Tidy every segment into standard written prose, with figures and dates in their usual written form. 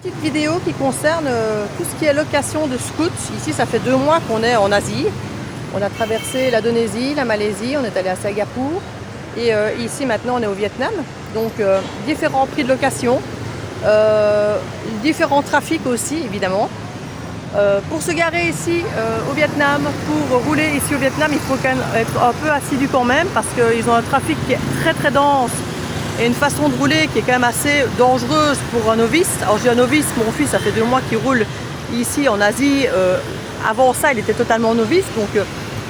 Petite vidéo qui concerne tout ce qui est location de scouts. Ici, ça fait 2 mois qu'on est en Asie. On a traversé l'Indonésie, la Malaisie, on est allé à Singapour et ici maintenant on est au Vietnam. Donc différents prix de location, différents trafics aussi évidemment. Pour se garer ici au Vietnam, pour rouler ici au Vietnam, il faut quand même être un peu assidu quand même parce qu'ils ont un trafic qui est très dense et une façon de rouler qui est quand même assez dangereuse pour un novice. Alors je dis un novice, mon fils ça fait 2 mois qu'il roule ici en Asie. Avant ça il était totalement novice, donc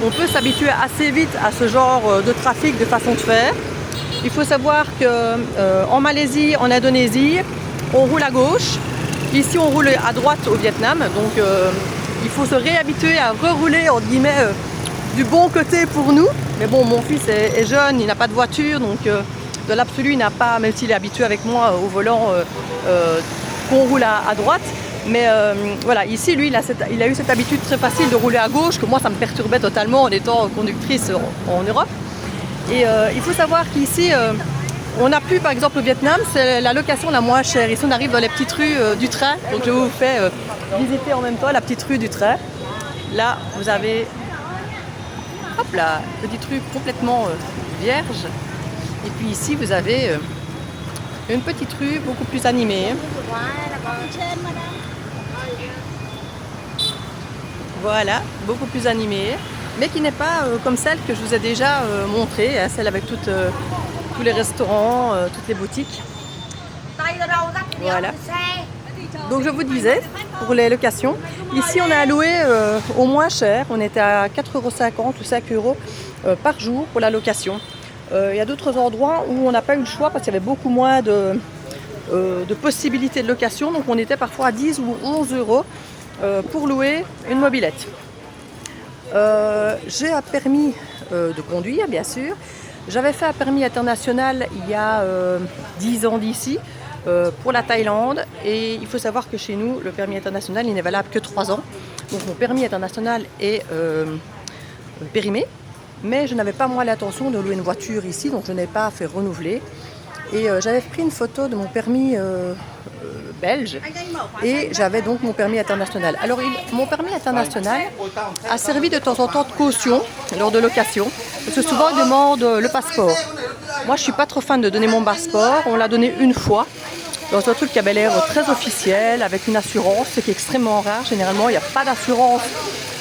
on peut s'habituer assez vite à ce genre de trafic, de façon de faire. Il faut savoir qu'en Malaisie, en Indonésie, on roule à gauche. Ici on roule à droite au Vietnam, donc il faut se réhabituer à rerouler entre guillemets du bon côté pour nous. Mais bon, mon fils est jeune, il n'a pas de voiture, donc de l'absolu il n'a pas, même s'il est habitué avec moi au volant, qu'on roule à droite. Mais voilà, ici lui il a eu cette habitude très facile de rouler à gauche, que moi ça me perturbait totalement en étant conductrice en Europe. Et il faut savoir qu'ici on a pu, par exemple au Vietnam, c'est la location la moins chère. Ici on arrive dans les petites rues du train, donc je vous fais visiter en même temps la petite rue du train. Là vous avez, hop là, petite rue complètement vierge. Et puis ici vous avez une petite rue beaucoup plus animée. Voilà, beaucoup plus animée, mais qui n'est pas comme celle que je vous ai déjà montrée, hein, celle avec tous les restaurants, toutes les boutiques. Voilà. Donc je vous disais, pour les locations, ici on a loué au moins cher, on était à 4,50 € ou 5 € par jour pour la location. Il y a d'autres endroits où on n'a pas eu le choix parce qu'il y avait beaucoup moins de possibilités de location, donc on était parfois à 10 ou 11 € pour louer une mobilette. J'ai un permis de conduire, bien sûr. J'avais fait un permis international il y a 10 ans d'ici pour la Thaïlande, et il faut savoir que chez nous le permis international il n'est valable que 3 ans. Donc mon permis international est périmé, mais je n'avais pas moi l'intention de louer une voiture ici, donc je n'ai pas fait renouveler. Et j'avais pris une photo de mon permis belge et j'avais donc mon permis international. Alors mon permis international a servi de temps en temps de caution lors de location, parce que souvent ils demandent le passeport. Moi je suis pas trop fan de donner mon passeport, on l'a donné une fois dans un truc qui avait l'air très officiel, avec une assurance, ce qui est extrêmement rare. Généralement il n'y a pas d'assurance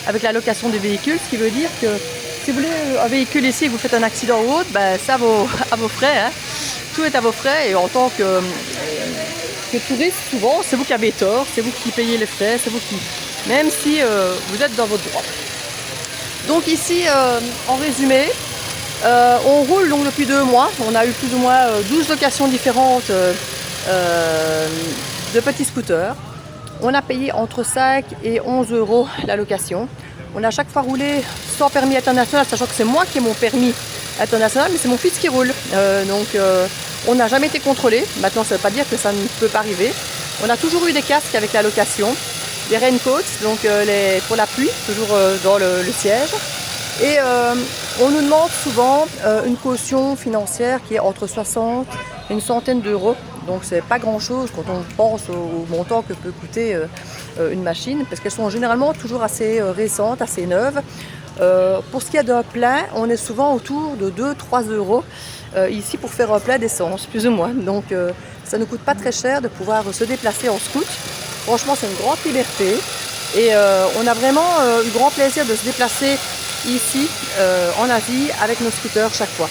avec la location des véhicules, ce qui veut dire que si vous voulez un véhicule ici et que vous faites un accident ou autre, ben, c'est à vos frais, hein. Tout est à vos frais, et en tant que touriste, souvent, c'est vous qui avez tort, c'est vous qui payez les frais, c'est vous qui... Même si vous êtes dans votre droit. Donc ici, en résumé, on roule donc depuis 2 mois. On a eu plus ou moins 12 locations différentes de petits scooters. On a payé entre 5 et 11 € la location. On a à chaque fois roulé sans permis international, sachant que c'est moi qui ai mon permis international, mais c'est mon fils qui roule. On n'a jamais été contrôlé. Maintenant, ça ne veut pas dire que ça ne peut pas arriver. On a toujours eu des casques avec la location, des raincoats, donc pour la pluie, toujours dans le siège. Et on nous demande souvent une caution financière qui est entre 60 et une centaine d'euros. Donc c'est pas grand chose quand on pense au montant que peut coûter une machine, parce qu'elles sont généralement toujours assez récentes, assez neuves. Pour ce qui est d'un plein, on est souvent autour de 2-3 € ici pour faire un plein d'essence, plus ou moins. Donc ça ne coûte pas très cher de pouvoir se déplacer en scoot. Franchement, c'est une grande liberté et on a vraiment eu grand plaisir de se déplacer ici en Asie avec nos scooters chaque fois.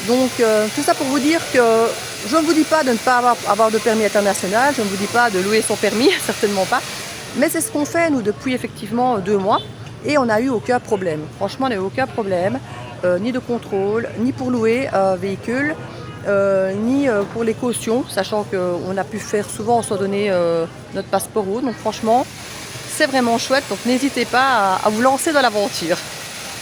Donc tout ça pour vous dire que je ne vous dis pas de ne pas avoir de permis international, je ne vous dis pas de louer son permis, certainement pas. Mais c'est ce qu'on fait nous depuis effectivement 2 mois. Et on n'a eu aucun problème. Franchement, on n'a eu aucun problème, ni de contrôle, ni pour louer un véhicule, ni pour les cautions, sachant qu'on a pu faire souvent sans donner notre passeport. Donc franchement, c'est vraiment chouette. Donc n'hésitez pas à vous lancer dans l'aventure.